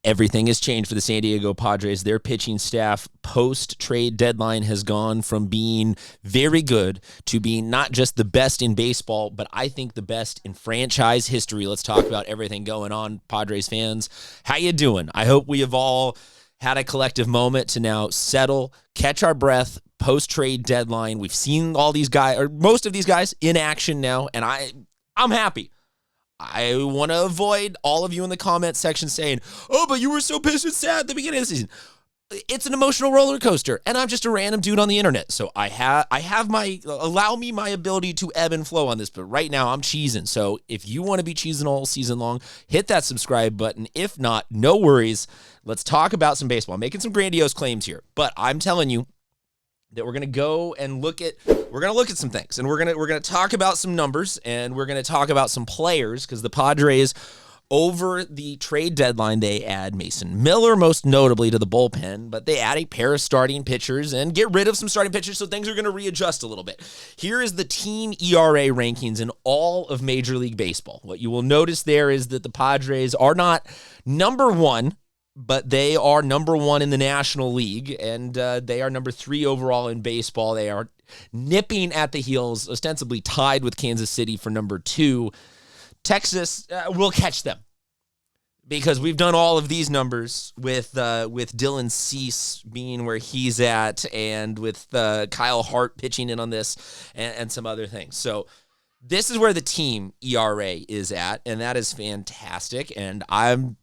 Everything has changed for the San Diego Padres. Their pitching staff post-trade deadline has gone from being very good to being not just the best in baseball, but I think the best in franchise history. Let's talk about everything going on, Padres fans. How you doing? I hope we have all had a collective moment to now settle, catch our breath, post-trade deadline. We've seen all these guys, or most of these guys, in action now, and I'm happy. I want to avoid all of you in the comment section saying, oh, but you were so pissed and sad at the beginning of the season. It's an emotional roller coaster, and I'm just a random dude on the internet. So allow me my ability to ebb and flow on this, but right now I'm cheesing. So if you want to be cheesing all season long, hit that subscribe button. If not, no worries. Let's talk about some baseball. I'm making some grandiose claims here, but I'm telling you that we're going to go and look at some things, and we're going to talk about some numbers, and we're going to talk about some players, because the Padres, over the trade deadline, they add Mason Miller, most notably, to the bullpen, but they add a pair of starting pitchers and get rid of some starting pitchers, so things are going to readjust a little bit. Here is the team ERA rankings in all of Major League Baseball. What you will notice there is that the Padres are not number one, but they are number one in the National League, and they are number 3 overall in baseball. They are nipping at the heels, ostensibly tied with Kansas City for number 2. Texas will catch them, because we've done all of these numbers with Dylan Cease being where he's at, and with Kyle Hart pitching in on this, and some other things. So this is where the team ERA is at, and that is fantastic, and I'm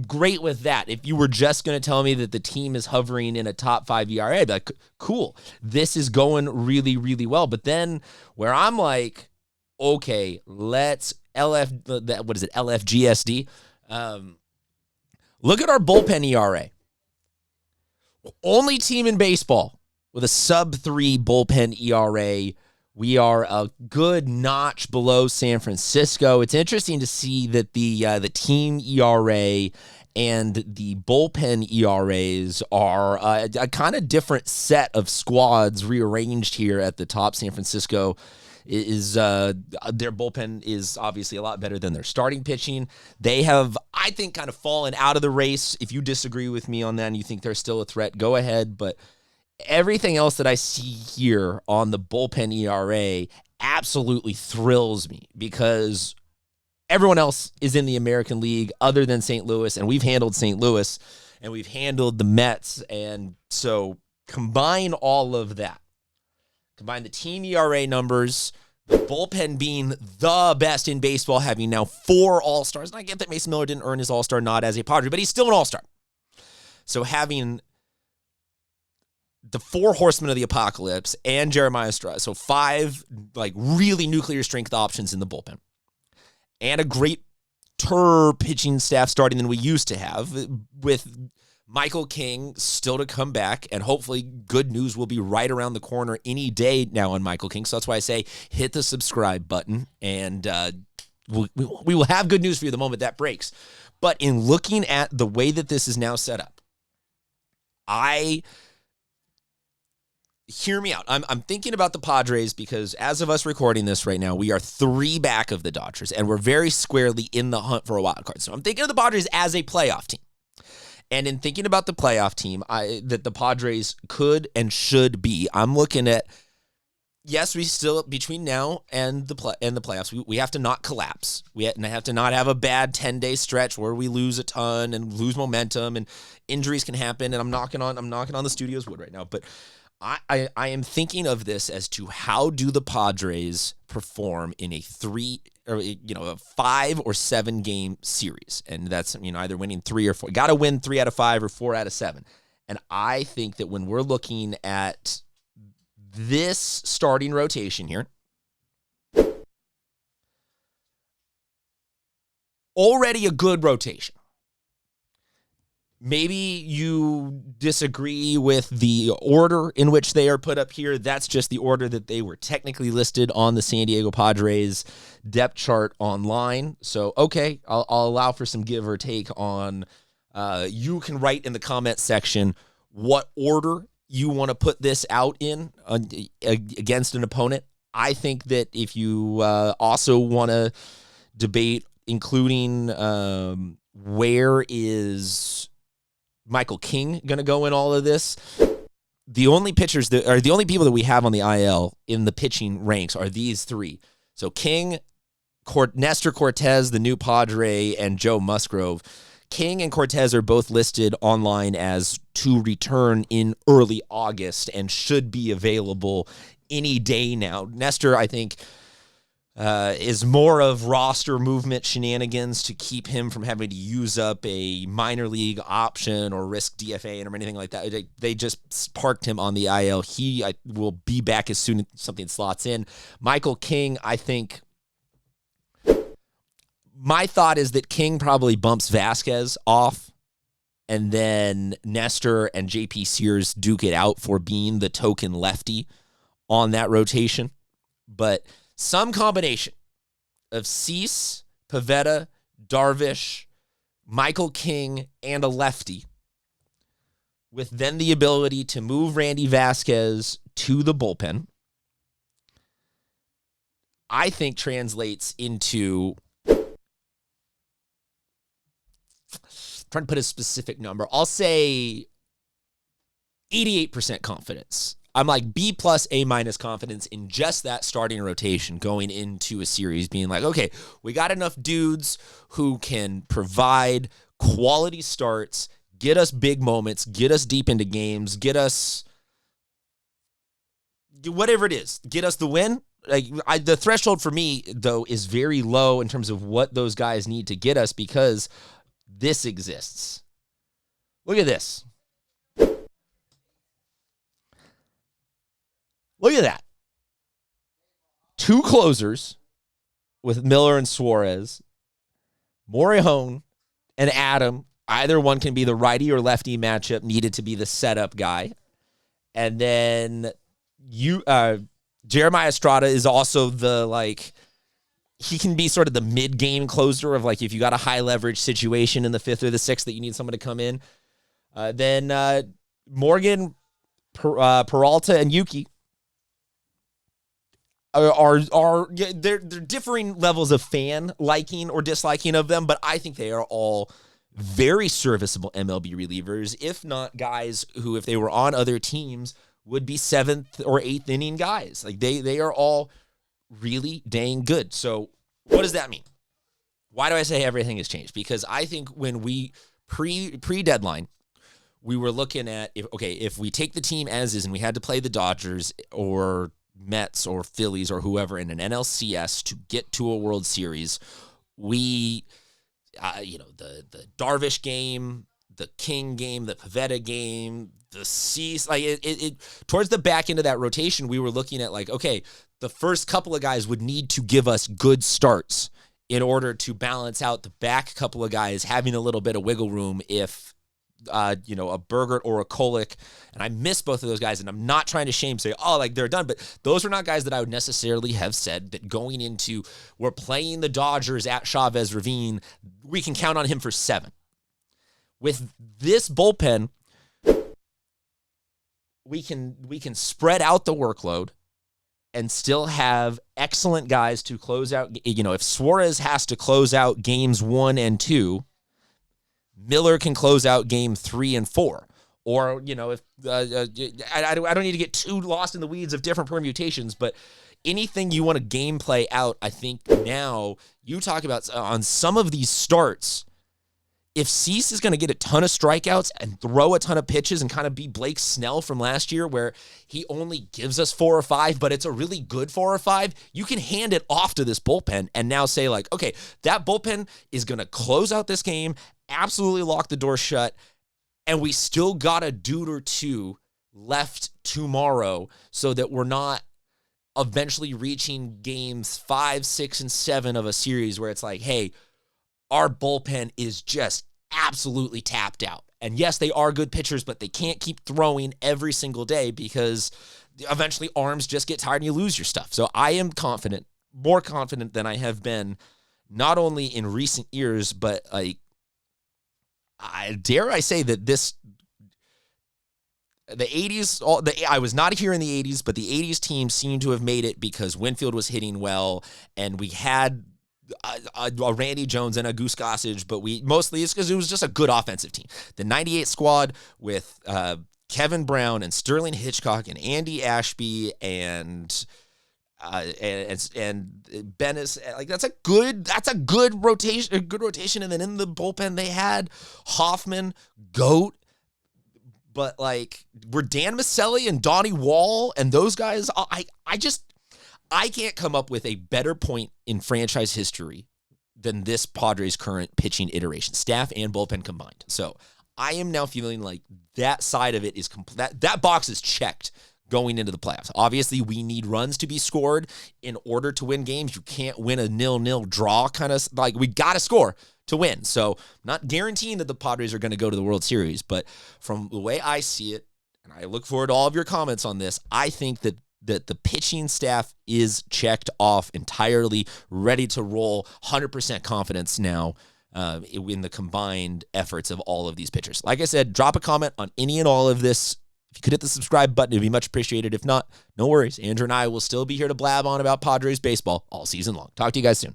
great with that. If you were just going to tell me that the team is hovering in a top 5 ERA, I'd be like, cool, this is going really, really well. But then where I'm like, okay, let's LFGSD. Look at our bullpen ERA. Only team in baseball with a sub-3 bullpen ERA. We are a good notch below San Francisco. It's interesting to see that the team ERA and the bullpen ERAs are a kind of different set of squads rearranged here at the top. San Francisco is their bullpen is obviously a lot better than their starting pitching. They have, I think, kind of fallen out of the race. If you disagree with me on that and you think they're still a threat, go ahead, but everything else that I see here on the bullpen ERA absolutely thrills me, because everyone else is in the American League other than St. Louis, and we've handled St. Louis, and we've handled the Mets, and so combine all of that. Combine the team ERA numbers, the bullpen being the best in baseball, having now 4 All-Stars, and I get that Mason Miller didn't earn his All-Star nod as a Padre, but he's still an All-Star. So having the 4 Horsemen of the Apocalypse and Jeremiah Strauss, so 5 like really nuclear strength options in the bullpen, and a great pitching staff starting than we used to have, with Michael King still to come back, and hopefully good news will be right around the corner any day now on Michael King. So that's why I say hit the subscribe button, and we will have good news for you the moment that breaks. But in looking at the way that this is now set up, hear me out. I'm thinking about the Padres, because as of us recording this right now, we are 3 back of the Dodgers, and we're very squarely in the hunt for a wild card. So I'm thinking of the Padres as a playoff team. And in thinking about the playoff team that the Padres could and should be, I'm looking at, yes, we still, between now and the playoffs, we have to not collapse. We have to not have a bad 10-day stretch where we lose a ton and lose momentum, and injuries can happen. And I'm knocking on the studio's wood right now, but I am thinking of this as to how do the Padres perform in a 5 or 7 game series, and that's either winning 3 or 4. Got to win 3 out of 5 or 4 out of 7. And I think that when we're looking at this starting rotation here, already a good rotation. Maybe you disagree with the order in which they are put up here. That's just the order that they were technically listed on the San Diego Padres depth chart online. So, okay, I'll allow for some give or take on, you can write in the comment section what order you want to put this out in against an opponent. I think that if you also want to debate including where is Michael King going to go in all of this? The only pitchers that are the only people that we have on the IL in the pitching ranks are these three. So King, Nestor Cortez, the new Padre, and Joe Musgrove. King and Cortez are both listed online as to return in early August and should be available any day now. Nestor, I think, is more of roster movement shenanigans to keep him from having to use up a minor league option or risk DFA or anything like that. They just parked him on the IL. He will be back as soon as something slots in. Michael King, I think... My thought is that King probably bumps Vasquez off, and then Nestor and JP Sears duke it out for being the token lefty on that rotation. But some combination of Cease, Pivetta, Darvish, Michael King, and a lefty, with then the ability to move Randy Vasquez to the bullpen, I think translates into... trying to put a specific number. I'll say 88% confidence. I'm like B plus A minus confidence in just that starting rotation going into a series, being like, okay, we got enough dudes who can provide quality starts, get us big moments, get us deep into games, get us whatever it is, get us the win. The threshold for me, though, is very low in terms of what those guys need to get us, because this exists. Look at this. Look at that. Two closers with Miller and Suarez, Morihone and Adam. Either one can be the righty or lefty matchup needed to be the setup guy. And then Jeremiah Estrada is also the, he can be sort of the mid-game closer of, if you got a high-leverage situation in the 5th or the 6th that you need someone to come in. Then Morgan, Peralta, and Yuki they're differing levels of fan liking or disliking of them, but I think they are all very serviceable MLB relievers, if not guys who, if they were on other teams, would be 7th or 8th inning guys. They are all really dang good. So what does that mean? Why do I say everything has changed? Because I think when we pre-deadline, we were looking at, if we take the team as is and we had to play the Dodgers or Mets or Phillies or whoever in an NLCS to get to a World Series, we, the Darvish game, the King game, the Pivetta game, the Cease, towards the back end of that rotation, we were looking at the first couple of guys would need to give us good starts in order to balance out the back couple of guys having a little bit of wiggle room if, a Bogaerts or a Kolek, and I miss both of those guys, and I'm not trying to say, they're done, but those are not guys that I would necessarily have said that going into, we're playing the Dodgers at Chavez Ravine, we can count on him for 7. With this bullpen, we can spread out the workload and still have excellent guys to close out. If Suarez has to close out games 1 and 2, Miller can close out game 3 and 4. Or, if I don't need to get too lost in the weeds of different permutations, but anything you want to game play out, I think now you talk about on some of these starts, if Cease is going to get a ton of strikeouts and throw a ton of pitches and kind of be Blake Snell from last year where he only gives us 4 or 5, but it's a really good 4 or 5, you can hand it off to this bullpen and now say okay, that bullpen is going to close out this game, absolutely lock the door shut, and we still got a dude or two left tomorrow so that we're not eventually reaching games 5, 6, and 7 of a series where it's hey, our bullpen is just absolutely tapped out. And yes, they are good pitchers, but they can't keep throwing every single day because eventually arms just get tired and you lose your stuff. So I am confident, more confident than I have been, not only in recent years, but dare I say that the 80s, I was not here in the 80s, but the 80s team seemed to have made it because Winfield was hitting well, and we had a Randy Jones and a Goose Gossage, but mostly it's because it was just a good offensive team. The 98 squad with Kevin Brown and Sterling Hitchcock and Andy Ashby and Bennis, like that's a good rotation. And then in the bullpen they had Hoffman, Goat, but like were Dan Maselli and Donnie Wall and those guys. I can't come up with a better point in franchise history than this Padres current pitching iteration, staff and bullpen combined. So I am now feeling like that side of it is that box is checked going into the playoffs. Obviously, we need runs to be scored in order to win games. You can't win a 0-0 draw kind of like we got to score to win. So I'm not guaranteeing that the Padres are going to go to the World Series, but from the way I see it, and I look forward to all of your comments on this, I think that the pitching staff is checked off entirely, ready to roll, 100% confidence now in the combined efforts of all of these pitchers. Like I said, drop a comment on any and all of this. If you could hit the subscribe button, it'd be much appreciated. If not, no worries. Andrew and I will still be here to blab on about Padres baseball all season long. Talk to you guys soon.